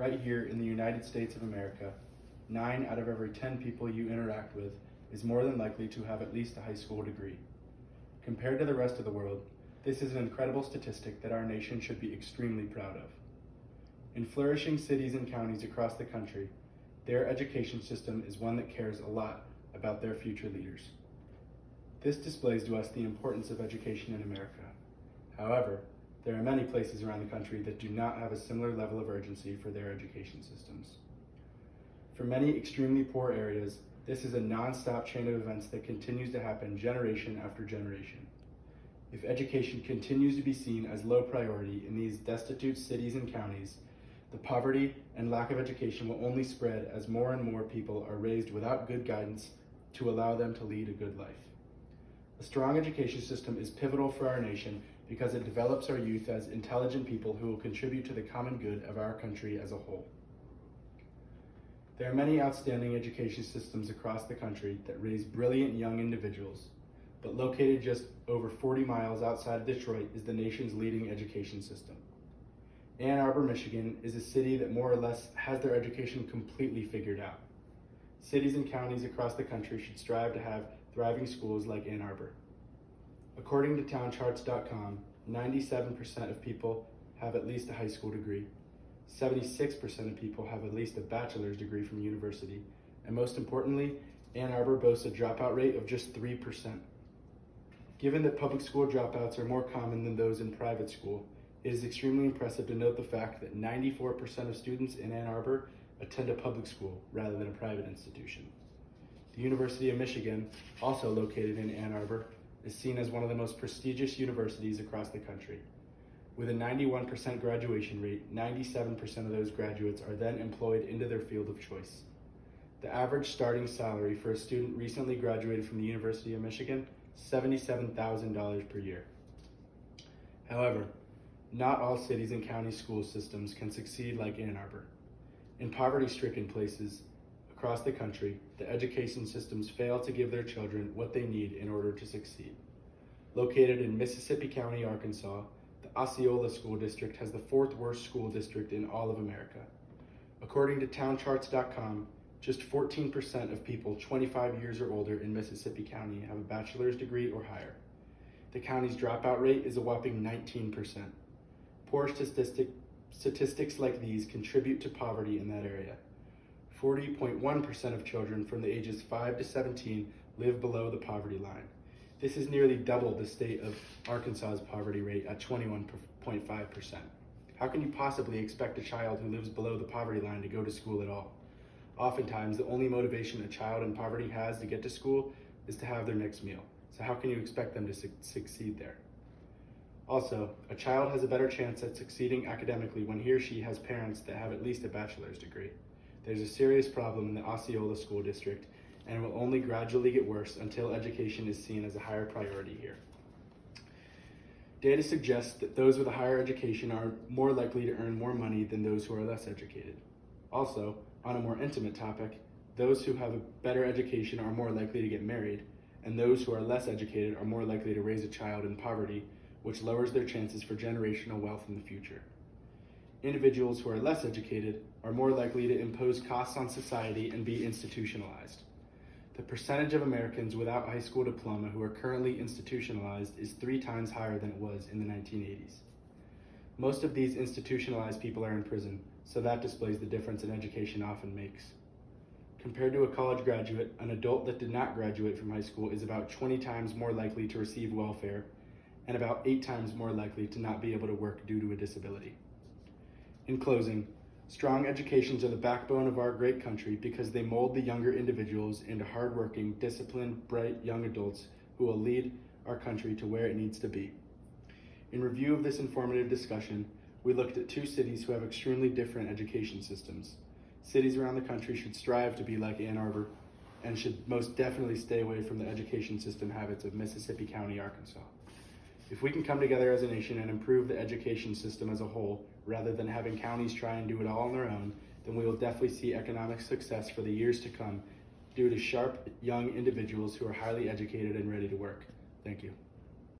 right here in the United States of America, 9 out of every 10 people you interact with is more than likely to have at least a high school degree. Compared to the rest of the world, this is an incredible statistic that our nation should be extremely proud of. In flourishing cities and counties across the country, their education system is one that cares a lot about their future leaders. This displays to us the importance of education in America. However, there are many places around the country that do not have a similar level of urgency for their education systems. For many extremely poor areas, this is a non-stop chain of events that continues to happen generation after generation. If education continues to be seen as low priority in these destitute cities and counties, the poverty and lack of education will only spread as more and more people are raised without good guidance to allow them to lead a good life. A strong education system is pivotal for our nation because it develops our youth as intelligent people who will contribute to the common good of our country as a whole. There are many outstanding education systems across the country that raise brilliant young individuals, but located just over 40 miles outside of Detroit is the nation's leading education system. Ann Arbor, Michigan is a city that more or less has their education completely figured out. Cities and counties across the country should strive to have thriving schools like Ann Arbor. According to towncharts.com, 97% of people have at least a high school degree, 76% of people have at least a bachelor's degree from university, and most importantly, Ann Arbor boasts a dropout rate of just 3%. Given that public school dropouts are more common than those in private school, it is extremely impressive to note the fact that 94% of students in Ann Arbor attend a public school rather than a private institution. The University of Michigan, also located in Ann Arbor, is seen as one of the most prestigious universities across the country. With a 91% graduation rate, 97% of those graduates are then employed into their field of choice. The average starting salary for a student recently graduated from the University of Michigan, $77,000 per year. However, not all cities and county school systems can succeed like Ann Arbor. In poverty-stricken places across the country, the education systems fail to give their children what they need in order to succeed. Located in Mississippi County, Arkansas, the Osceola School District has the 4th worst school district in all of America. According to towncharts.com, just 14% of people 25 years or older in Mississippi County have a bachelor's degree or higher. The county's dropout rate is a whopping 19%. Poor statistics like these contribute to poverty in that area. 40.1% of children from the ages 5 to 17 live below the poverty line. This is nearly double the state of Arkansas's poverty rate at 21.5%. How can you possibly expect a child who lives below the poverty line to go to school at all? Oftentimes, the only motivation a child in poverty has to get to school is to have their next meal. So how can you expect them to succeed there? Also, a child has a better chance at succeeding academically when he or she has parents that have at least a bachelor's degree. There's a serious problem in the Osceola School District, and it will only gradually get worse until education is seen as a higher priority here. Data suggests that those with a higher education are more likely to earn more money than those who are less educated. Also, on a more intimate topic, those who have a better education are more likely to get married, and those who are less educated are more likely to raise a child in poverty, which lowers their chances for generational wealth in the future. Individuals who are less educated are more likely to impose costs on society and be institutionalized. The percentage of Americans without a high school diploma who are currently institutionalized is 3 times higher than it was in the 1980s. Most of these institutionalized people are in prison, so that displays the difference an education often makes. Compared to a college graduate, an adult that did not graduate from high school is about 20 times more likely to receive welfare and about 8 times more likely to not be able to work due to a disability. In closing, strong educations are the backbone of our great country because they mold the younger individuals into hardworking, disciplined, bright young adults who will lead our country to where it needs to be. In review of this informative discussion, we looked at 2 cities who have extremely different education systems. Cities around the country should strive to be like Ann Arbor and should most definitely stay away from the education system habits of Mississippi County, Arkansas. If we can come together as a nation and improve the education system as a whole, rather than having counties try and do it all on their own, then we will definitely see economic success for the years to come due to sharp, young individuals who are highly educated and ready to work. Thank you.